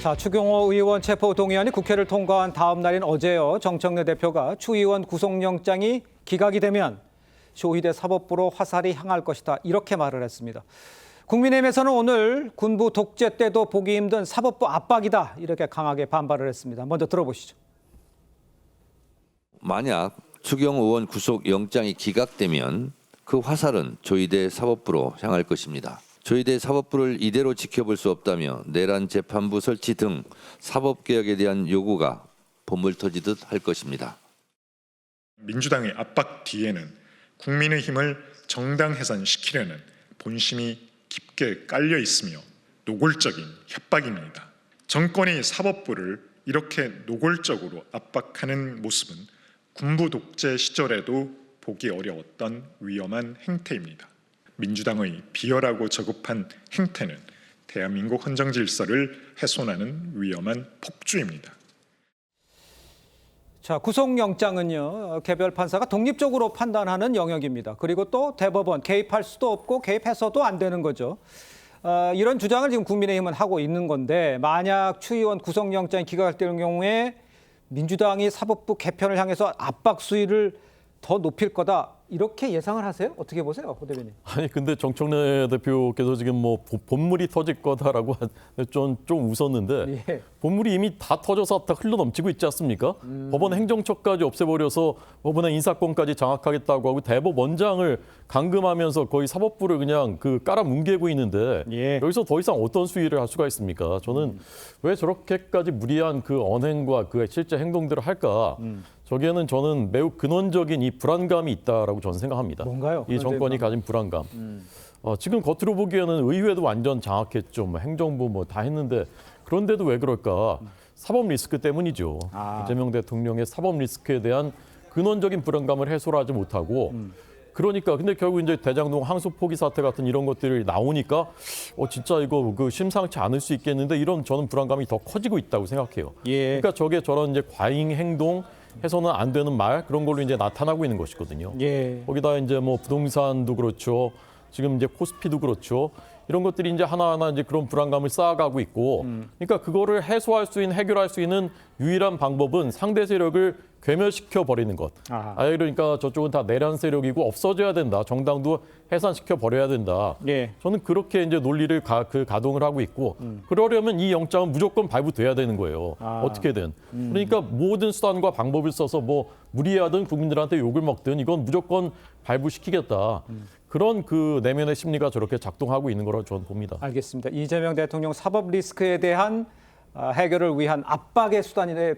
자, 추경호 의원 체포동의안이 국회를 통과한 다음 날인 어제요. 정청래 대표가 추 의원 구속영장이 기각이 되면 조희대 사법부로 화살이 향할 것이다. 이렇게 말을 했습니다. 국민의힘에서는 오늘 군부 독재 때도 보기 힘든 사법부 압박이다. 이렇게 강하게 반발을 했습니다. 먼저 들어보시죠. 만약 추경호 의원 구속영장이 기각되면 그 화살은 조희대 사법부로 향할 것입니다. 조희대 사법부를 이대로 지켜볼 수 없다며 내란 재판부 설치 등 사법개혁에 대한 요구가 본물터지듯 할 것입니다. 민주당의 압박 뒤에는 국민의힘을 정당 해산시키려는 본심이 깊게 깔려 있으며 노골적인 협박입니다. 정권이 사법부를 이렇게 노골적으로 압박하는 모습은 군부 독재 시절에도 보기 어려웠던 위험한 행태입니다. 민주당의 비열하고 저급한 행태는 대한민국 헌정 질서를 훼손하는 위험한 폭주입니다. 자, 구속영장은요, 개별 판사가 독립적으로 판단하는 영역입니다. 그리고 또 대법원 개입할 수도 없고 개입해서도 안 되는 거죠. 이런 주장을 지금 국민의힘은 하고 있는 건데, 만약 추 의원 구속영장이 기각되는 경우에 민주당이 사법부 개편을 향해서 압박 수위를 더 높일 거다. 이렇게 예상을 하세요? 어떻게 보세요, 호 대변인? 아니 근데 정청래 대표께서 지금 뭐 본물이 터질 거다라고 좀 웃었는데 예. 본물이 이미 다 터져서 다 흘러넘치고 있지 않습니까? 법원 행정처까지 없애버려서 법원의 인사권까지 장악하겠다고 하고 대법원장을 감금하면서 거의 사법부를 그냥 깔아뭉개고 있는데 예. 여기서 더 이상 어떤 수위를 할 수가 있습니까? 저는 왜 저렇게까지 무리한 그 언행과 그 실제 행동들을 할까? 저기에는 저는 매우 근원적인 이 불안감이 있다라고 저는 생각합니다. 뭔가요? 이 정권이 가진 불안감. 지금 겉으로 보기에는 의회도 완전 장악했죠. 뭐 행정부 뭐 다 했는데 그런데도 왜 그럴까? 사법 리스크 때문이죠. 이재명 대통령의 사법 리스크에 대한 근원적인 불안감을 해소하지 못하고 그러니까 근데 결국 이제 대장동 항소 포기 사태 같은 이런 것들이 나오니까 진짜 이거 심상치 않을 수 있겠는데 이런 저는 불안감이 더 커지고 있다고 생각해요. 예. 그러니까 저게 저런 이제 과잉 행동 해서는 안 되는 말 그런 걸로 이제 나타나고 있는 것이거든요. 예. 거기다 이제 뭐 부동산도 그렇죠. 지금 이제 코스피도 그렇죠. 이런 것들이 이제 하나하나 이제 그런 불안감을 쌓아가고 있고, 그러니까 그거를 해소할 수 있는 해결할 수 있는 유일한 방법은 상대 세력을 괴멸시켜 버리는 것. 그러니까 저쪽은 다 내란 세력이고 없어져야 된다. 정당도 해산시켜 버려야 된다. 예. 저는 그렇게 이제 논리를 가동을 하고 있고, 그러려면 이 영장은 무조건 발부돼야 되는 거예요. 어떻게든. 그러니까 모든 수단과 방법을 써서 뭐 무리하든 국민들한테 욕을 먹든 이건 무조건 발부시키겠다. 그런 그 내면의 심리가 저렇게 작동하고 있는 거라고 저는 봅니다. 알겠습니다. 이재명 대통령 사법 리스크에 대한 해결을 위한 압박의 수단의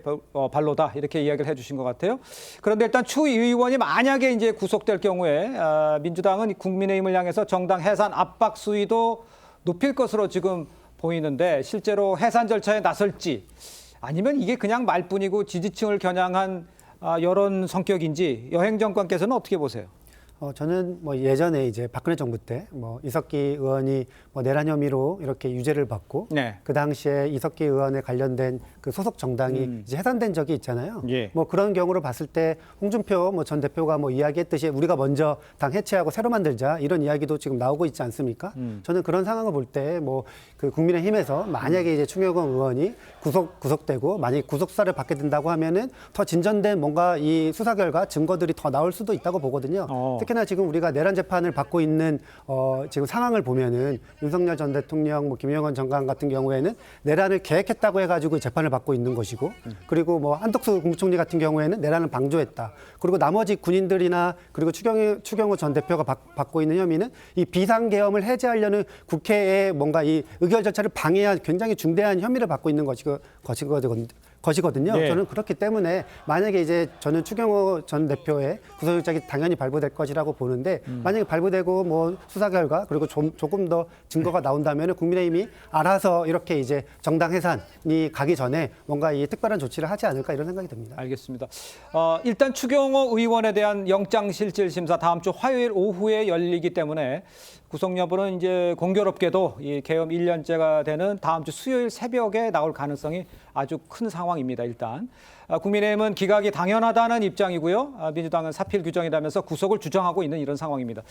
발로다. 이렇게 이야기를 해주신 것 같아요. 그런데 일단 추 의원이 만약에 이제 구속될 경우에 민주당은 국민의힘을 향해서 정당 해산 압박 수위도 높일 것으로 지금 보이는데 실제로 해산 절차에 나설지 아니면 이게 그냥 말뿐이고 지지층을 겨냥한 여론 성격인지 여행 정권께서는 어떻게 보세요? 저는 뭐 예전에 이제 박근혜 정부 때 뭐 이석기 의원이 뭐 내란 혐의로 이렇게 유죄를 받고 네. 그 당시에 이석기 의원에 관련된 그 소속 정당이 이제 해산된 적이 있잖아요. 예. 뭐 그런 경우를 봤을 때 홍준표 뭐 전 대표가 뭐 이야기했듯이 우리가 먼저 당 해체하고 새로 만들자 이런 이야기도 지금 나오고 있지 않습니까? 저는 그런 상황을 볼 때 뭐 그 국민의힘에서 만약에 이제 추경호 의원이 구속되고 만약 구속 수사를 받게 된다고 하면은 더 진전된 뭔가 이 수사 결과 증거들이 더 나올 수도 있다고 보거든요. 특히나 지금 우리가 내란 재판을 받고 있는 지금 상황을 보면은 윤석열 전 대통령, 뭐 김영환 장관 같은 경우에는 내란을 계획했다고 해가지고 재판을 받고 있는 것이고, 그리고 뭐 한덕수 국무총리 같은 경우에는 내란을 방조했다. 그리고 나머지 군인들이나 그리고 추경호 전 대표가 받고 있는 혐의는 이 비상계엄을 해제하려는 국회의 뭔가 이 의결 절차를 방해한 굉장히 중대한 혐의를 받고 있는 것이거든요. 네. 저는 그렇기 때문에 만약에 이제 저는 추경호 전 대표의 구속영장이 당연히 발부될 것이라고 보는데 만약에 발부되고 뭐 수사 결과 그리고 조금 더 증거가 나온다면 국민의힘이 알아서 이렇게 이제 정당 해산이 가기 전에 뭔가 이 특별한 조치를 하지 않을까 이런 생각이 듭니다. 알겠습니다. 일단 추경호 의원에 대한 영장실질심사 다음 주 화요일 오후에 열리기 때문에 구속 여부는 이제 공교롭게도 이 계엄 1년째가 되는 다음 주 수요일 새벽에 나올 가능성이 아주 큰 상황입니다. 일단 국민의힘은 기각이 당연하다는 입장이고요. 민주당은 사필 규정이라면서 구속을 주장하고 있는 이런 상황입니다.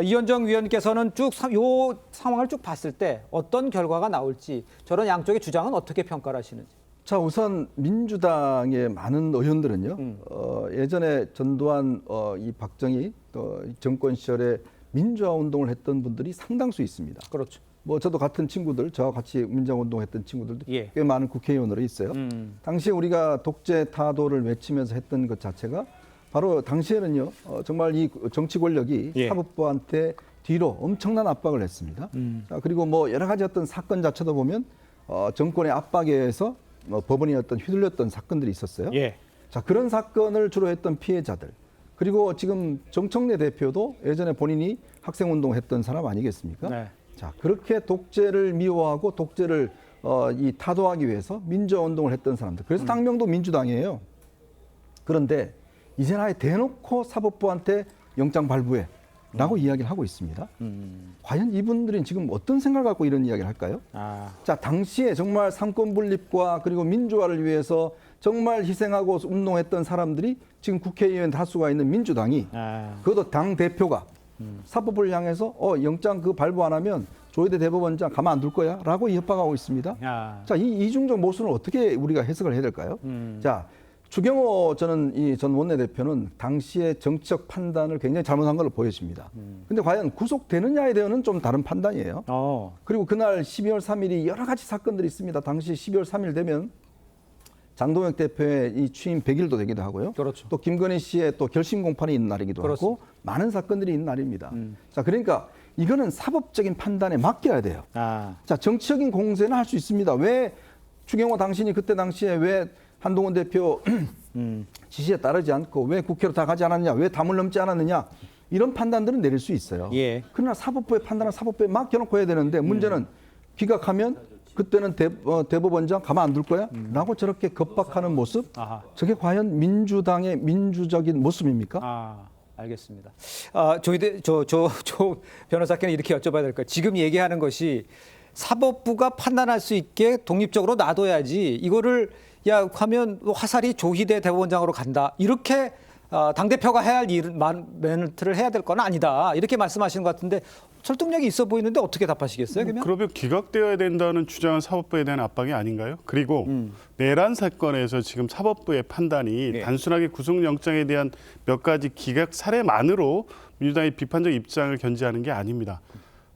이현정 위원께서는 쭉 이 상황을 쭉 봤을 때 어떤 결과가 나올지 저런 양쪽의 주장은 어떻게 평가를 하시는지. 자, 우선 민주당의 많은 의원들은요. 예전에 전두환 이 박정희 정권 시절에 민주화 운동을 했던 분들이 상당수 있습니다. 그렇죠. 뭐 저도 같은 친구들, 저와 같이 민주화 운동했던 친구들도 예. 꽤 많은 국회의원으로 있어요. 당시에 우리가 독재 타도를 외치면서 했던 것 자체가 바로 당시에는요. 정말 이 정치 권력이 예. 사법부한테 뒤로 엄청난 압박을 했습니다. 자, 그리고 뭐 여러 가지 어떤 사건 자체도 보면 정권의 압박에 의해서 법원이 어떤 휘둘렸던 사건들이 있었어요. 예. 자, 그런 사건을 주로 했던 피해자들. 그리고 지금 정청래 대표도 예전에 본인이 학생운동 했던 사람 아니겠습니까? 네. 자, 그렇게 독재를 미워하고 독재를 이 타도하기 위해서 민주화 운동을 했던 사람들. 그래서 당명도 민주당이에요. 그런데 이제는 아예 대놓고 사법부한테 영장 발부해 라고 이야기를 하고 있습니다. 과연 이분들은 지금 어떤 생각을 갖고 이런 이야기를 할까요? 자, 당시에 정말 삼권 분립과 그리고 민주화를 위해서 정말 희생하고 운동했던 사람들이 지금 국회의원 다수가 있는 민주당이 그것도 당 대표가 사법부를 향해서 영장 그 발부 안 하면 조희대 대법원장 가만 안 둘 거야 라고 협박하고 있습니다. 자, 이 이중적 모순을 어떻게 우리가 해석을 해야 될까요? 자, 추경호 전 원내대표는 당시에 정치적 판단을 굉장히 잘못한 걸로 보여집니다. 근데 과연 구속되느냐에 대해서는 좀 다른 판단이에요. 그리고 그날 12월 3일이 여러 가지 사건들이 있습니다. 당시 12월 3일 되면 장동혁 대표의 이 취임 100일도 되기도 하고요. 그렇죠. 또 김건희 씨의 또 결심 공판이 있는 날이기도 그렇습니다. 하고 많은 사건들이 있는 날입니다. 자, 그러니까 이거는 사법적인 판단에 맡겨야 돼요. 자, 정치적인 공세는 할 수 있습니다. 왜 추경호 당신이 그때 당시에 왜 한동훈 대표 지시에 따르지 않고 왜 국회로 다 가지 않았냐, 왜 담을 넘지 않았느냐 이런 판단들은 내릴 수 있어요. 예. 그러나 사법부의 판단은 사법부에 맡겨놓고 해야 되는데 문제는 기각하면 그때는 대법원장 가만 안 둘 거야? 라고 저렇게 겁박하는 모습? 저게 과연 민주당의 민주적인 모습입니까? 알겠습니다. 조 변호사께는 이렇게 여쭤봐야 될까요? 지금 얘기하는 것이 사법부가 판단할 수 있게 독립적으로 놔둬야지 이거를 야 하면 화살이 조희대 대법원장으로 간다. 이렇게 당대표가 해야 할 멘트를 해야 될 건 아니다. 이렇게 말씀하시는 것 같은데 설득력이 있어 보이는데 어떻게 답하시겠어요? 그러면 기각되어야 된다는 주장은 사법부에 대한 압박이 아닌가요? 그리고 내란 사건에서 지금 사법부의 판단이 네. 단순하게 구속영장에 대한 몇 가지 기각 사례만으로 민주당의 비판적 입장을 견지하는 게 아닙니다.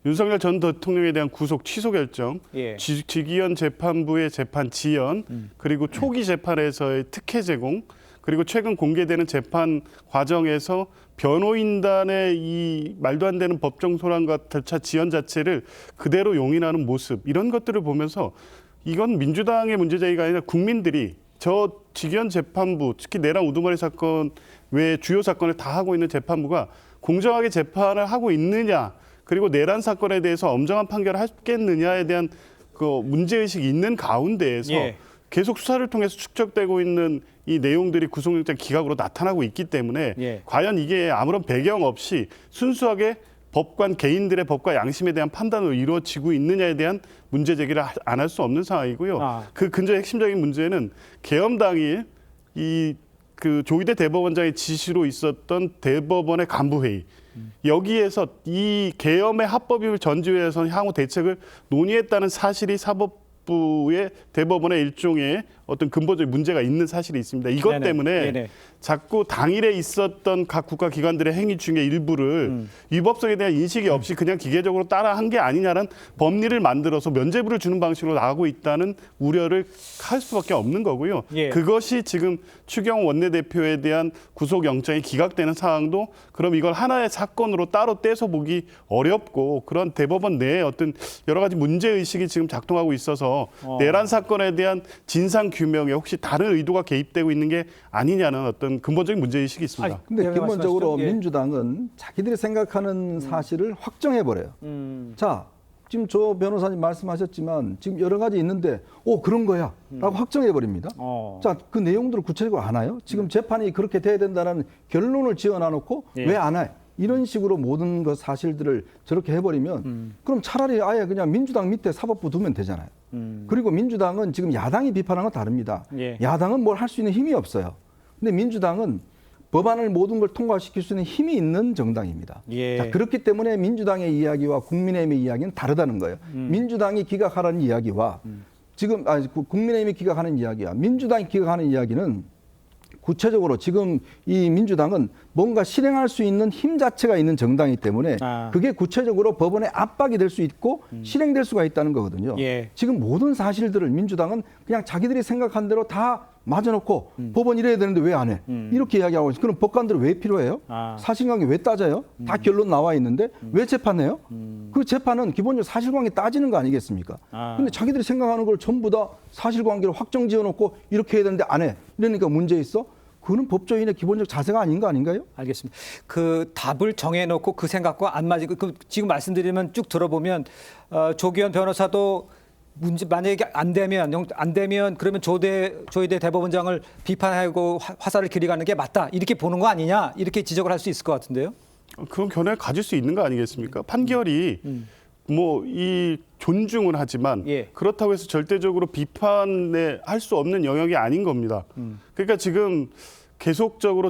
윤석열 전 대통령에 대한 구속 취소 결정, 예. 직위원 재판부의 재판 지연, 그리고 초기 재판에서의 특혜 제공, 그리고 최근 공개되는 재판 과정에서 변호인단의 이 말도 안 되는 법정 소란과 절차 지연 자체를 그대로 용인하는 모습, 이런 것들을 보면서 이건 민주당의 문제제기가 아니라 국민들이 저 직위원 재판부, 특히 내란 우두머리 사건 외 주요 사건을 다 하고 있는 재판부가 공정하게 재판을 하고 있느냐, 그리고 내란 사건에 대해서 엄정한 판결을 하겠느냐에 대한 그 문제의식이 있는 가운데에서 예. 계속 수사를 통해서 축적되고 있는 이 내용들이 구속영장 기각으로 나타나고 있기 때문에 예. 과연 이게 아무런 배경 없이 순수하게 법관 개인들의 법과 양심에 대한 판단으로 이루어지고 있느냐에 대한 문제 제기를 안 할 수 없는 상황이고요. 그 근저의 핵심적인 문제는 계엄 당일 그 조희대 대법원장의 지시로 있었던 대법원의 간부회의, 여기에서 이 계엄의 합법임을 전제해서 향후 대책을 논의했다는 사실이 사법부의 대법원의 일종의 어떤 근본적인 문제가 있는 사실이 있습니다. 이것 네네. 때문에 네네. 자꾸 당일에 있었던 각 국가기관들의 행위 중에 일부를 위법성에 대한 인식이 없이 그냥 기계적으로 따라한 게 아니냐는 법리를 만들어서 면죄부를 주는 방식으로 나가고 있다는 우려를 할 수밖에 없는 거고요. 예. 그것이 지금 추경호 원내대표에 대한 구속영장이 기각되는 상황도 그럼 이걸 하나의 사건으로 따로 떼서 보기 어렵고, 그런 대법원 내에 어떤 여러 가지 문제의식이 지금 작동하고 있어서 내란 사건에 대한 진상 규명에 혹시 다른 의도가 개입되고 있는 게 아니냐는 어떤 근본적인 문제의식이 있습니다. 근데 예, 기본적으로 말씀하시죠. 예. 민주당은 자기들이 생각하는 사실을 확정해버려요. 자, 지금 조 변호사님 말씀하셨지만 지금 여러 가지 있는데 그런 거야 라고 확정해버립니다. 자, 그 내용들을 구체적으로 안 해요. 지금 재판이 그렇게 돼야 된다는 결론을 지어놔놓고 예. 왜 안 해? 이런 식으로 모든 그 사실들을 저렇게 해버리면 그럼 차라리 아예 그냥 민주당 밑에 사법부 두면 되잖아요. 그리고 민주당은 지금 야당이 비판한 건 다릅니다. 예. 야당은 뭘 할 수 있는 힘이 없어요. 근데 민주당은 법안을 모든 걸 통과시킬 수 있는 힘이 있는 정당입니다. 예. 자, 그렇기 때문에 민주당의 이야기와 국민의힘의 이야기는 다르다는 거예요. 민주당이 기각하라는 이야기와 지금 국민의힘이 기각하는 이야기와 민주당이 기각하는 이야기는 구체적으로 지금 이 민주당은 뭔가 실행할 수 있는 힘 자체가 있는 정당이기 때문에 그게 구체적으로 법원의 압박이 될 수 있고 실행될 수가 있다는 거거든요. 예. 지금 모든 사실들을 민주당은 그냥 자기들이 생각한 대로 다 맞아놓고 법원 이래야 되는데 왜 안 해? 이렇게 이야기하고 있어요. 그럼 법관들은 왜 필요해요? 사실관계 왜 따져요? 다 결론 나와 있는데 왜 재판해요? 그 재판은 기본적으로 사실관계 따지는 거 아니겠습니까? 근데 자기들이 생각하는 걸 전부 다 사실관계로 확정 지어놓고 이렇게 해야 되는데 안 해. 이러니까 문제 있어? 그거는 법조인의 기본적 자세가 아닌 거 아닌가요? 알겠습니다. 그 답을 정해놓고 그 생각과 안 맞고 그 지금 말씀드리면 쭉 들어보면 조기현 변호사도 문제 만약에 안 되면 그러면 조희대 대법원장을 비판하고 화살을 길이가는 게 맞다 이렇게 보는 거 아니냐 이렇게 지적을 할 수 있을 것 같은데요. 그런 견해를 가질 수 있는 거 아니겠습니까? 판결이 뭐 이 존중을 하지만 예. 그렇다고 해서 절대적으로 비판에 할 수 없는 영역이 아닌 겁니다. 그러니까 지금 계속적으로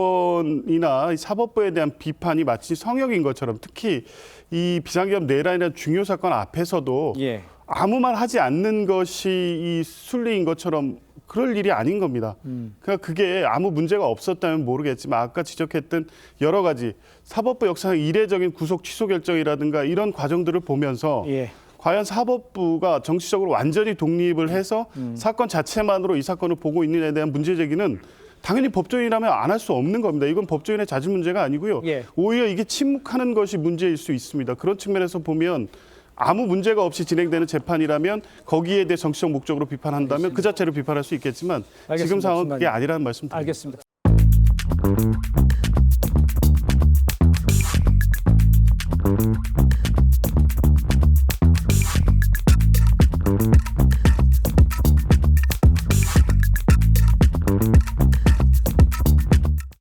대법원이나 이 사법부에 대한 비판이 마치 성역인 것처럼 특히 이 비상계엄 내란이라는 중요 사건 앞에서도 예. 아무 말 하지 않는 것이 이 순리인 것처럼 그럴 일이 아닌 겁니다. 그러니까 그게 아무 문제가 없었다면 모르겠지만 아까 지적했던 여러 가지 사법부 역사상 이례적인 구속 취소 결정이라든가 이런 과정들을 보면서 예. 과연 사법부가 정치적으로 완전히 독립을 해서 사건 자체만으로 이 사건을 보고 있느냐에 대한 문제 제기는 당연히 법조인이라면 안 할 수 없는 겁니다. 이건 법조인의 자질 문제가 아니고요. 예. 오히려 이게 침묵하는 것이 문제일 수 있습니다. 그런 측면에서 보면 아무 문제가 없이 진행되는 재판이라면 거기에 대해 정치적 목적으로 비판한다면 그 자체를 비판할 수 있겠지만 알겠습니다. 지금 상황은 무슨 그게 말인지. 아니라는 말씀 드립니다. 알겠습니다.